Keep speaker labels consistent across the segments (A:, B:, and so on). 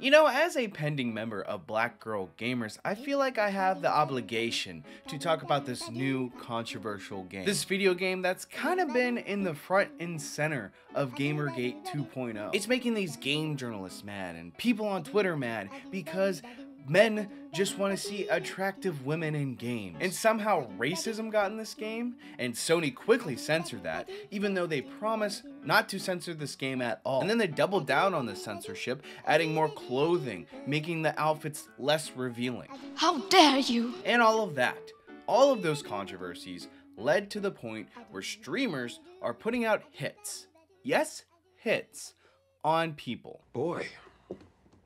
A: You know, as a pending member of Black Girl Gamers, I feel like I have the obligation to talk about this new controversial game. This video game that's kind of been in the front and center of Gamergate 2.0. It's making these game journalists mad and people on Twitter mad because men just want to see attractive women in games. And somehow racism got in this game, and Sony quickly censored that, even though they promised not to censor this game at all. And then they doubled down on the censorship, adding more clothing, making the outfits less revealing.
B: How dare you!
A: And all of that. All of those controversies led to the point where streamers are putting out hits. Yes, hits on people.
C: Boy,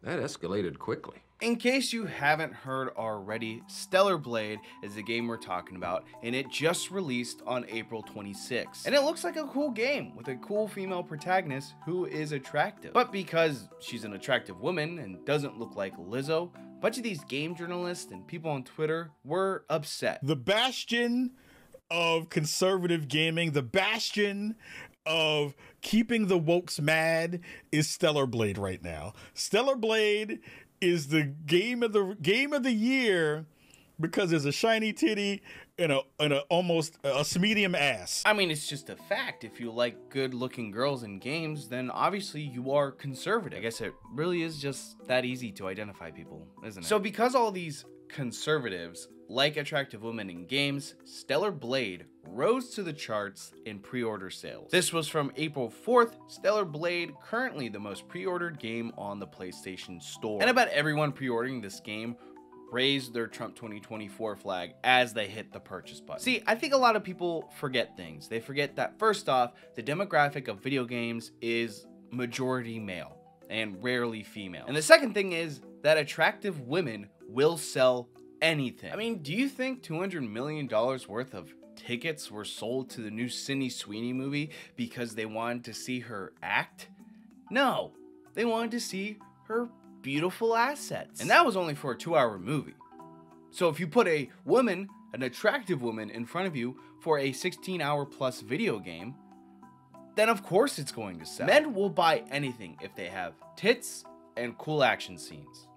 C: that escalated quickly.
A: In case you haven't heard already, Stellar Blade is the game we're talking about, and it just released on April 26th. And it looks like a cool game with a cool female protagonist who is attractive. But because she's an attractive woman and doesn't look like Lizzo, a bunch of these game journalists and people on Twitter were upset.
D: The bastion of conservative gaming, the bastion of keeping the wokes mad is Stellar Blade right now. Stellar Blade is the game of the year because there's a shiny titty and a almost a medium ass.
A: I mean, it's just a fact. If you like good-looking girls in games, then obviously you are conservative. I guess it really is just that easy to identify people, isn't it? So because all these conservatives like attractive women in games, Stellar Blade rose to the charts in pre-order sales. This was from April 4th, Stellar Blade currently the most pre-ordered game on the PlayStation Store. And about everyone pre-ordering this game raised their Trump 2024 flag as they hit the purchase button. See, I think a lot of people forget things. They forget that first off, the demographic of video games is majority male and rarely female. And the second thing is that attractive women will sell anything. I mean, do you think $200 million worth of tickets were sold to the new Sydney Sweeney movie because they wanted to see her act? No, they wanted to see her beautiful assets. And that was only for a 2-hour movie. So if you put a woman, an attractive woman, in front of you for a 16-hour plus video game, then of course it's going to sell. Men will buy anything if they have tits and cool action scenes.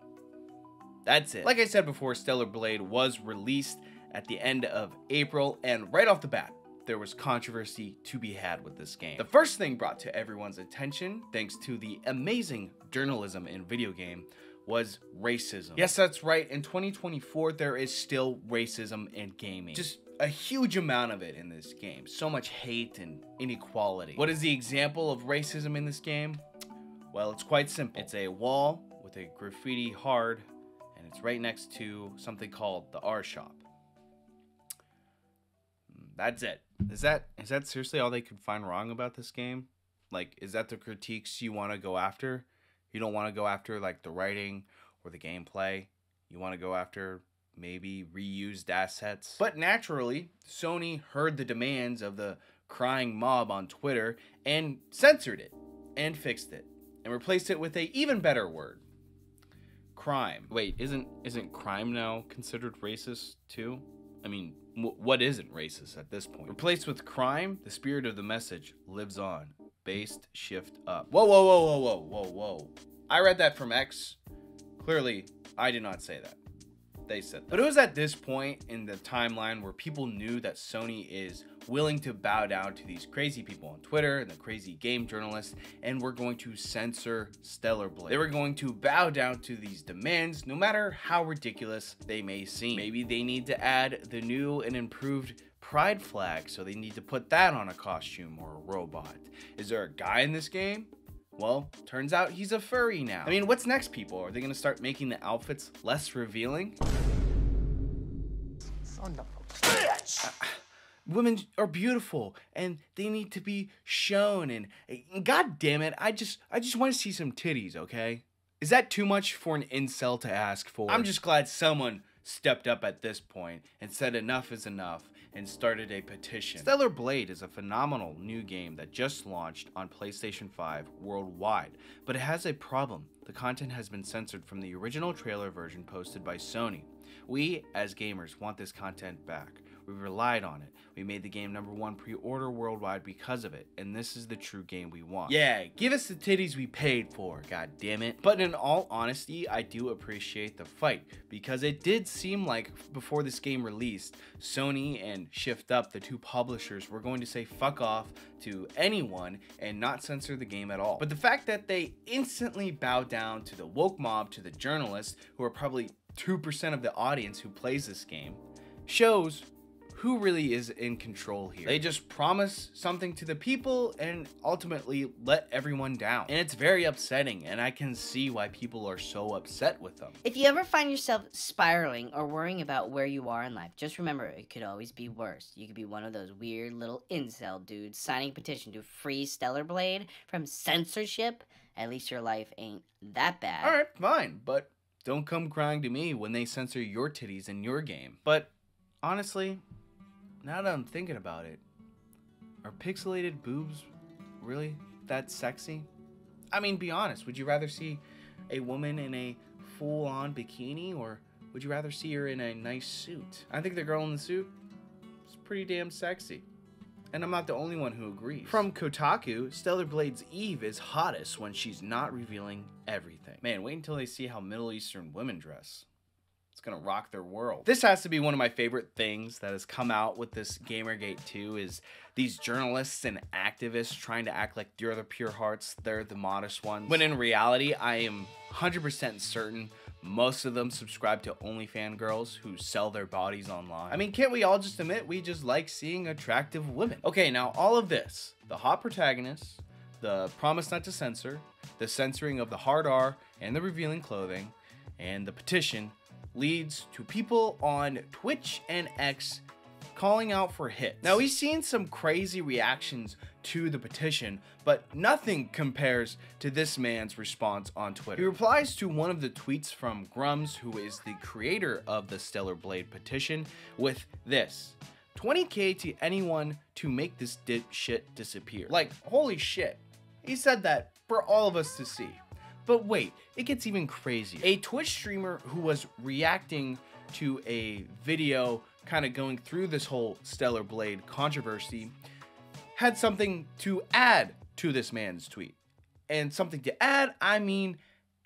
A: That's it. Like I said before, Stellar Blade was released at the end of April, and right off the bat, there was controversy to be had with this game. The first thing brought to everyone's attention, thanks to the amazing journalism in video game, was racism. Yes, that's right. In 2024, there is still racism in gaming. Just a huge amount of it in this game. So much hate and inequality. What is the example of racism in this game? Well, it's quite simple. It's a wall with a graffiti hard, and it's right next to something called the R shop. That's it. Is that seriously all they could find wrong about this game? Like, is that the critiques you want to go after? You don't want to go after like the writing or the gameplay. You want to go after maybe reused assets. But naturally, Sony heard the demands of the crying mob on Twitter and censored it and fixed it and replaced it with a even better word. Crime. Wait, isn't crime now considered racist too? I mean, what isn't racist at this point? Replaced with crime, the spirit of the message lives on. Based shift up. Whoa, whoa, whoa, whoa, whoa, whoa, whoa. I read that from X. Clearly, I did not say that. They said that. But it was at this point in the timeline where people knew that Sony is willing to bow down to these crazy people on Twitter and the crazy game journalists, and were going to censor Stellar Blade. They were going to bow down to these demands, no matter how ridiculous they may seem. Maybe they need to add the new and improved pride flag, so they need to put that on a costume or a robot. Is there a guy in this game? Well, turns out he's a furry now. I mean, what's next, people? Are they gonna start making the outfits less revealing?
E: Son of a bitch!
A: Women are beautiful and they need to be shown, and god damn it, I just want to see some titties, okay? Is that too much for an incel to ask for? I'm just glad someone stepped up at this point and said enough is enough and started a petition. Stellar Blade is a phenomenal new game that just launched on PlayStation 5 worldwide, but it has a problem. The content has been censored from the original trailer version posted by Sony. We, as gamers, want this content back. We relied on it. We made the game #1 pre-order worldwide because of it, and this is the true game we want. Yeah, give us the titties we paid for, god damn it. But in all honesty, I do appreciate the fight, because it did seem like before this game released, Sony and Shift Up, the two publishers, were going to say fuck off to anyone and not censor the game at all. But the fact that they instantly bowed down to the woke mob, to the journalists, who are probably 2% of the audience who plays this game, shows who really is in control here. They just promise something to the people and ultimately let everyone down. And it's very upsetting, and I can see why people are so upset with them.
B: If you ever find yourself spiraling or worrying about where you are in life, just remember it could always be worse. You could be one of those weird little incel dudes signing a petition to free Stellar Blade from censorship. At least your life ain't that bad.
A: Alright, fine, but don't come crying to me when they censor your titties in your game. But honestly, now that I'm thinking about it, are pixelated boobs really that sexy? I mean, be honest, would you rather see a woman in a full-on bikini, or would you rather see her in a nice suit? I think the girl in the suit is pretty damn sexy. And I'm not the only one who agrees. From Kotaku, Stellar Blade's Eve is hottest when she's not revealing everything. Man, wait until they see how Middle Eastern women dress. It's gonna rock their world. This has to be one of my favorite things that has come out with this Gamergate 2 is these journalists and activists trying to act like they're the pure hearts, they're the modest ones. When in reality, I am 100% certain most of them subscribe to OnlyFans girls who sell their bodies online. I mean, can't we all just admit we just like seeing attractive women? Okay, now all of this, the hot protagonists, the promise not to censor, the censoring of the hard R and the revealing clothing, and the petition leads to people on Twitch and X calling out for hits. Now, we've seen some crazy reactions to the petition, but nothing compares to this man's response on Twitter. He replies to one of the tweets from Grums, who is the creator of the Stellar Blade petition, with this: 20K to anyone to make this shit disappear. Like, holy shit. He said that for all of us to see. But wait, it gets even crazier. A Twitch streamer who was reacting to a video kind of going through this whole Stellar Blade controversy had something to add to this man's tweet. And something to add, I mean,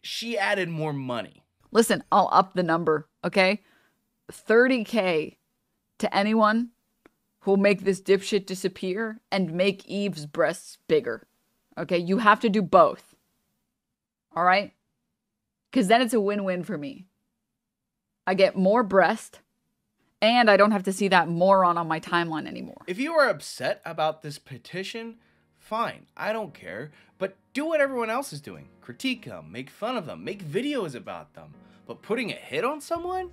A: she added more money.
F: Listen, I'll up the number, okay? 30K to anyone who'll make this dipshit disappear and make Eve's breasts bigger. Okay, you have to do both. All right? Because then it's a win-win for me. I get more breast, and I don't have to see that moron on my timeline anymore.
A: If you are upset about this petition, fine, I don't care. But do what everyone else is doing. Critique them, make fun of them, make videos about them. But putting a hit on someone?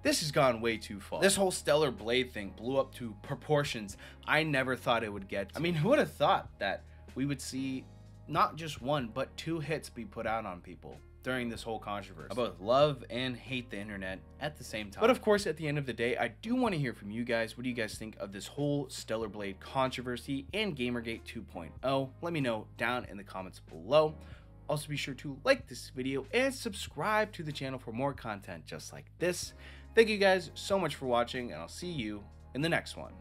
A: This has gone way too far. This whole Stellar Blade thing blew up to proportions I never thought it would get to. I mean, who would have thought that we would see not just one, but 2 hits be put out on people during this whole controversy? I both love and hate the internet at the same time. But of course, at the end of the day, I do want to hear from you guys. What do you guys think of this whole Stellar Blade controversy and Gamergate 2.0? Let me know down in the comments below. Also, be sure to like this video and subscribe to the channel for more content just like this. Thank you guys so much for watching, and I'll see you in the next one.